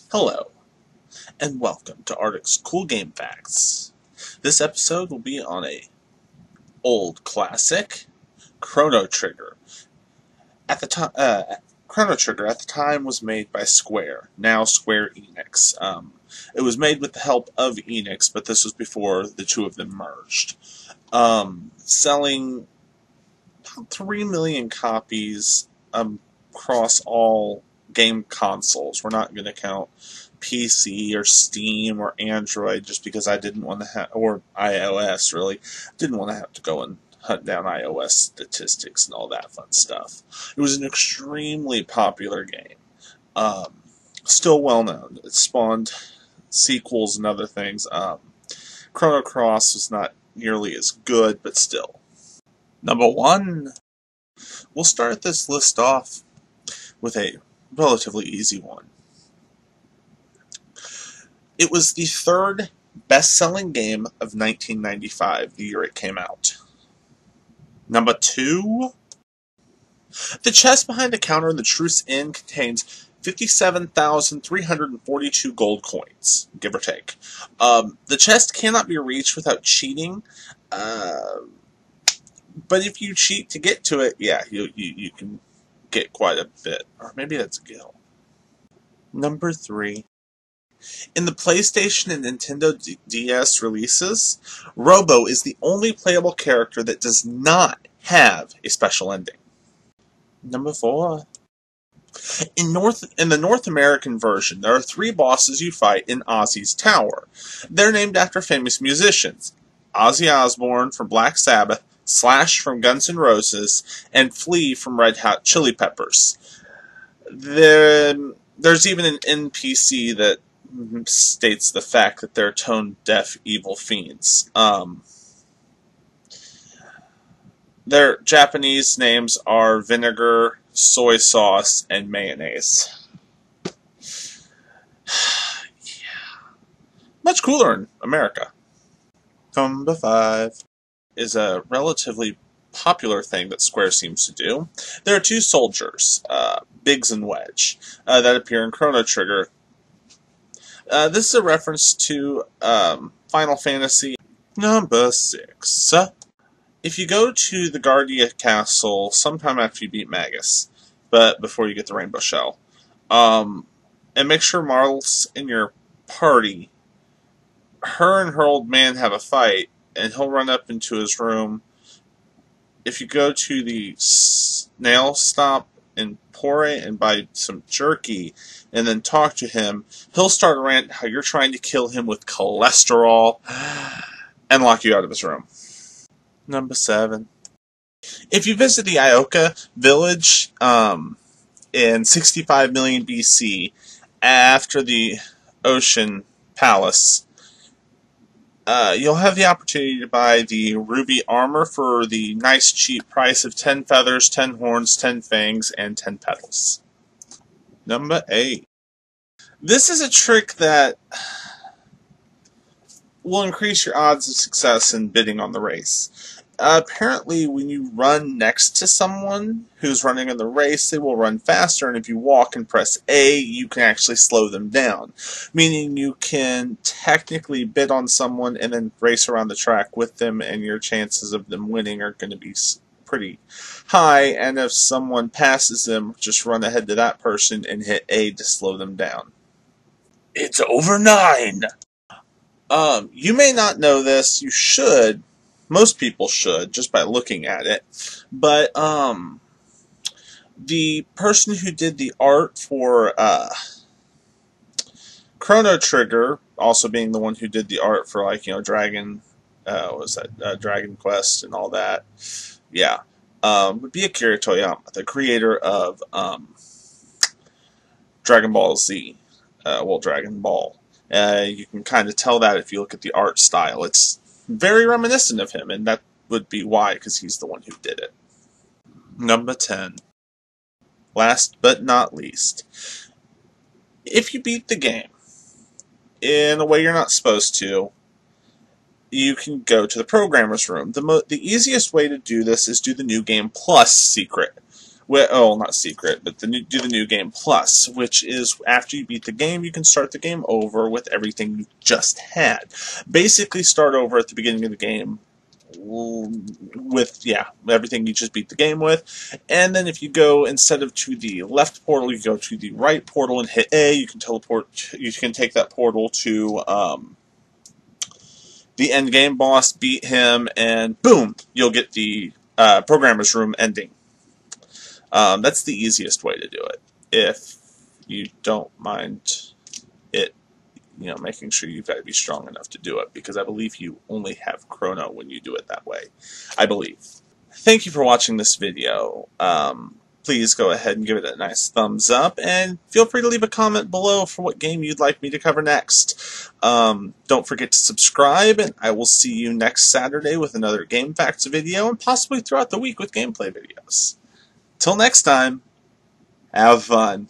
Hello, and welcome to Artic's Cool Game Facts. This episode will be on a old classic, Chrono Trigger. Chrono Trigger at the time was made by Square, now Square Enix. It was made with the help of Enix, but this was before the two of them merged. Selling about 3 million copies across all game consoles. We're not going to count PC or Steam or Android just because I didn't want to have, or iOS really, didn't want to have to go and hunt down iOS statistics and all that fun stuff. It was an extremely popular game. Still well known. It spawned sequels and other things. Chrono Cross was not nearly as good, but still. Number 1. We'll start this list off with a relatively easy one. It was the third best-selling game of 1995, the year it came out. Number 2. The chest behind the counter in the Truce Inn contains 57,342 gold coins, give or take. The chest cannot be reached without cheating, but if you cheat to get to it, yeah, you can get quite a bit. Or maybe that's a gill. Number 3. In the PlayStation and Nintendo DS releases, Robo is the only playable character that does not have a special ending. Number 4. In the North American version, there are 3 bosses you fight in Ozzy's Tower. They're named after famous musicians: Ozzy Osbourne from Black Sabbath, Slash from Guns N' Roses, and Flea from Red Hot Chili Peppers. There's even an NPC that states the fact that they're tone-deaf evil fiends. Their Japanese names are vinegar, soy sauce, and mayonnaise. Yeah. Much cooler in America. Number 5 is a relatively popular thing that Square seems to do. There are 2 soldiers, Biggs and Wedge, that appear in Chrono Trigger. This is a reference to Final Fantasy. Number 6. If you go to the Guardia Castle sometime after you beat Magus, but before you get the Rainbow Shell, and make sure Marl's in your party, her and her old man have a fight, and he'll run up into his room. If you go to the snail stop in Pore and buy some jerky, and then talk to him, he'll start a rant how you're trying to kill him with cholesterol, and lock you out of his room. Number 7. If you visit the Ioka village in 65 million BC, after the Ocean Palace, you'll have the opportunity to buy the ruby armor for the nice cheap price of 10 feathers, 10 horns, 10 fangs, and 10 petals. Number 8. This is a trick that will increase your odds of success in bidding on the race. Apparently, when you run next to someone who's running in the race, they will run faster, and if you walk and press A, you can actually slow them down. Meaning you can technically bid on someone and then race around the track with them, and your chances of them winning are going to be pretty high, and if someone passes them, just run ahead to that person and hit A to slow them down. It's over 9! You may not know this, you should. Most people should, just by looking at it. But, the person who did the art for, Chrono Trigger, also being the one who did the art for, Dragon Quest and all that. Yeah. Would be Akira Toriyama, the creator of, Dragon Ball Z. Dragon Ball. You can kind of tell that if you look at the art style. It's very reminiscent of him, and that would be why, because he's the one who did it. Number 10. Last but not least. If you beat the game in a way you're not supposed to, you can go to the programmer's room. The easiest way to do this is do the New Game Plus secret, not secret, but do the new game plus, which is after you beat the game, you can start the game over with everything you just had. Basically, start over at the beginning of the game with everything you just beat the game with, and then if you go, instead of to the left portal, you go to the right portal and hit A. You can teleport. You can take that portal to the end game boss, beat him, and boom, you'll get the programmer's room ending. That's the easiest way to do it, if you don't mind it, making sure you've got to be strong enough to do it, because I believe you only have Chrono when you do it that way. I believe. Thank you for watching this video. Please go ahead and give it a nice thumbs up, and feel free to leave a comment below for what game you'd like me to cover next. Don't forget to subscribe, and I will see you next Saturday with another Game Facts video, and possibly throughout the week with gameplay videos. Till next time, have fun.